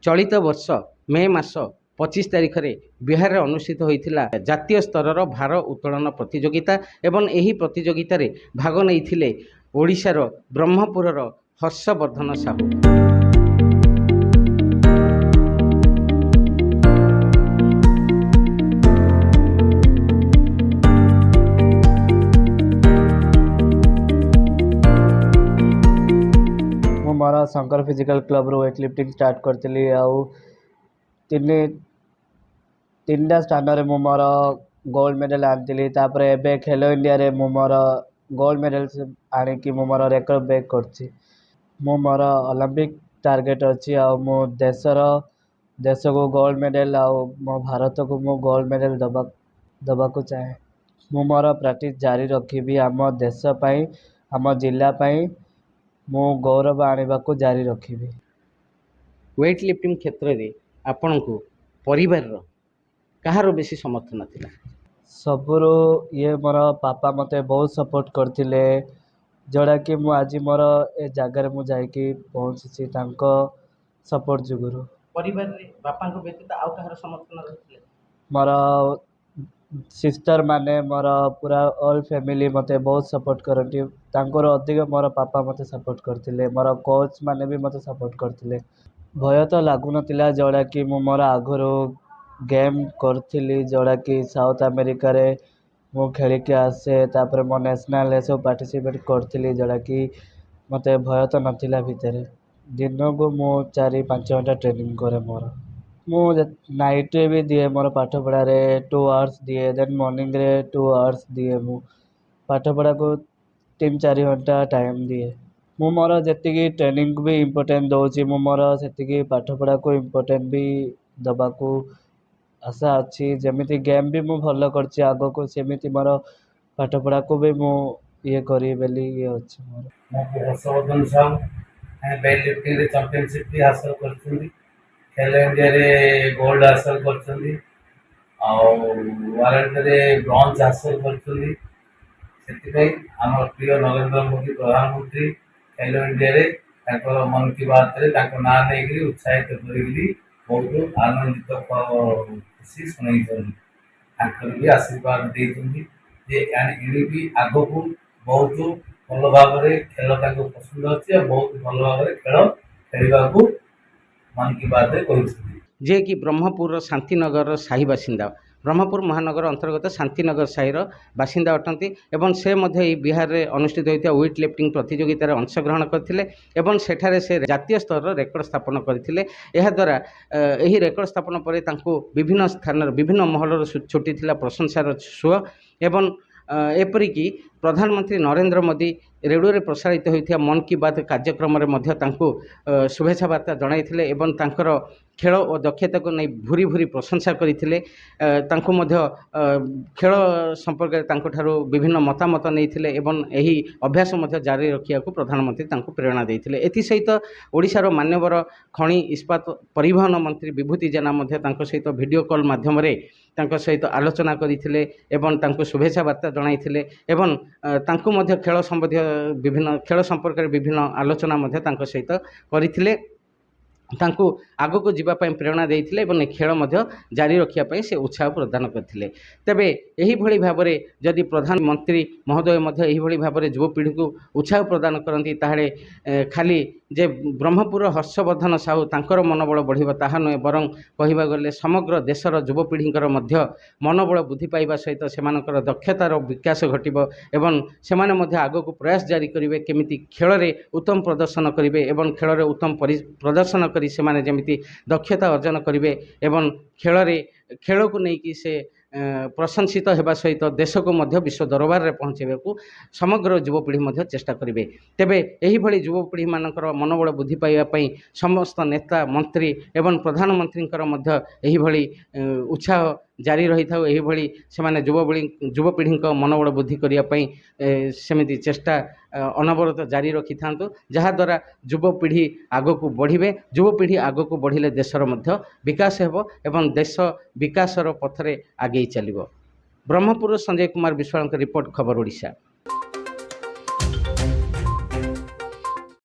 चलित वर्ष मे मास 25 तारिख रे बिहार रे अनुष्ठित होइथिला जातीय स्तर भार उत्तोलन प्रतियोगिता एवं एही प्रतियोगिता रे भाग नैथिले ओडिशार ब्रह्मपुरर हर्षवर्धन साहू। मोर शंकर फिजिकल क्लब रो वेट लिफ्टिंग स्टार्ट करती आउ तीन स्थान रे मु मोर गोल्ड मेडल आनी तापरे एबे खेलो इंडिया रे मु मोर गोल्ड मेडल आनिकी मु मोर रेकर्ड ब्रेक करछि। मु मोर ओलंपिक टार्गेट अछि आ मु देश को गोल्ड मेडल आ मो भारत को मु गोल्ड मेडल दबा को चाहे। मु मोर प्रैक्टिस जारी रखिबी आम देश पई आम जिला पई मु गौरव आनिबा को जारी रखिबी। वेट लिफ्टिंग क्षेत्र में आपण को परिवार कहार बेसी समर्थन थिला? सबुरु ये मोर पापा मते बहुत सपोर्ट करथिले जोड़ा कि मु आज मोर ए जगार मु जाइकी पहुँची तांको सपोर्ट जुगुरु। परिवार रे बापा को व्यतीत आउ कहार समर्थन रहिथिले? मोर सिस्टर माने मोर पूरा ऑल फैमिली मते बहुत सपोर्ट करती तांकर अधिक मोर पापा मते सपोर्ट करथिले मोर कोच माने भी मते सपोर्ट करथिले। भय तो लागु नथिला जोड़ा कि मु मोर आगरो गेम करथिली जोड़ा कि साउथ अमेरिका रे मु खेल के आसे तापर मो नेशनल ए सब पार्टिसिपेट करथिली जोड़ा कि मते भय तो नथिला भितर। दिन को मु 4-5 घंटा ट्रेनिंग करे मोर मु नाइट रे भी दिए मोर पाठ पढ़ा रे 2 आवर्स दिए देन मॉर्निंग रे 2 आवर्स दिए मु पाठ पढ़ा को 3-4 घंटा टाइम दिए। मु मोर जेतिकी ट्रेनिंग भी इम्पोर्टेंट दउची मु मोर सेतिकी पाठ पढ़ा को इम्पोर्टेंट भी दबा को आशा अच्छी। जमिति गेम भी मु भल करछि आगो को सेमिति मोर पाठ पढ़ा को भी मु ये करी बेली ये अछि। मोर हर्षवर्धन साहू वेट लिफ्टिंग रे चैंपियनशिप भी हासिल करछुंदी खेलो इंडिया रे गोल्ड हासिल करछुंदी वर्ल्ड रे ब्रॉन्ज हासिल करछुंदी। सेति आम प्रिय नरेंद्र मोदी प्रधानमंत्री खेलो इंडिया रे मन की बात रे ना नहीं उत्साहित करी बहुत आनंदित खुशी शुणी भी आशीर्वाद देते भी आग को बहुत भल भाव खेल पसंद अच्छे बहुत भल भाव खेल खेलने को मन की बात जे कि ब्रह्मपुर शांतिनगर साही बासिंदा ब्रह्मपुर महानगर अंतर्गत शांतिनगर साहिर बासिंदा अटंती एवं से मध्य बिहार में अनुष्ठित होता वेट लिफ्टिंग प्रतियोगितार अंशग्रहण करते एवं सेठारे से जातीय स्तर रेकर्ड स्थापन करते। द्वारा यही रेकर्ड स्थापन पर विभिन्न स्थान विभिन्न महल छुटी प्रशंसार सुह एवं एपरिकी प्रधानमंत्री नरेंद्र मोदी रेडियो रे प्रसारित होता मन की बात कार्यक्रम शुभेच्छा वार्ता जणाइथिले एवं तांकर खेल और दक्षता को नहीं भूरी भूरी प्रशंसा करते। खेल संपर्क में विभिन्न मतामत नहीं एवं यही अभ्यास जारी रखा प्रधानमंत्री प्रेरणा देते। एसत ओडिशार मान्यवर खनि इस्पात परिवहन मंत्री विभूति जेना सहित वीडियो कॉल माध्यम सहित आलोचना करते शुभेच्छा वार्ता जणाइथिले एवं खेल संबंधी विभिन्न खेल संपर्क में विभिन्न आलोचना सहित करथिले आग को जीवाई प्रेरणा देते और खेल जारी रखापी से उत्साह प्रदान करते। तेबे यही भली भाव में जदि प्रधानमंत्री महोदय यही भाव में युवपीढ़ी को उत्साह प्रदान करती ताहले खाली जे ब्रह्मपुर हर्षवर्धन साहू तांकर मनोबल बढ़िबा ताहा नुहे बरं कहवा गले समग्र देशर युवपीढ़ींकर मनोबल वृद्धि पाइबा सहित सेमानकर दक्षतार विकास घटिबो एवं सेमाने मध्य आग को प्रयास जारी करिवे केमिति खेल रे उत्तम प्रदर्शन करिवे एवं खेल रे उत्तम प्रदर्शन करी सेमाने जेमिति दक्षता अर्जन करिवे एवं खेल को नहीं कि से प्रशंसित होगा सहित देश को मध्य विश्व दरबार में पहुँचे को समग्र युवपीढ़ी चेष्टा करेंगे। तेबे यही भली युवपीढ़ी मानकर मनोबल वृद्धि पाइबापी समस्त नेता मंत्री एवं प्रधानमंत्री यही भली उत्साह जारी रही था यही भली सेमाने युवपीढ़ी मनोबल वृद्धि करने सेमिति चेष्टा अनवरत जारी रखि था जहाद्वारा युवपीढ़ी आग को बढ़े युवपीढ़ी आग को बढ़िले देशर मध्य विकास हेबो एवं देश विकासर पथरे आगे चलिबो। ब्रह्मपुर संजय कुमार विश्वाल रिपोर्ट खबर ओडिशा।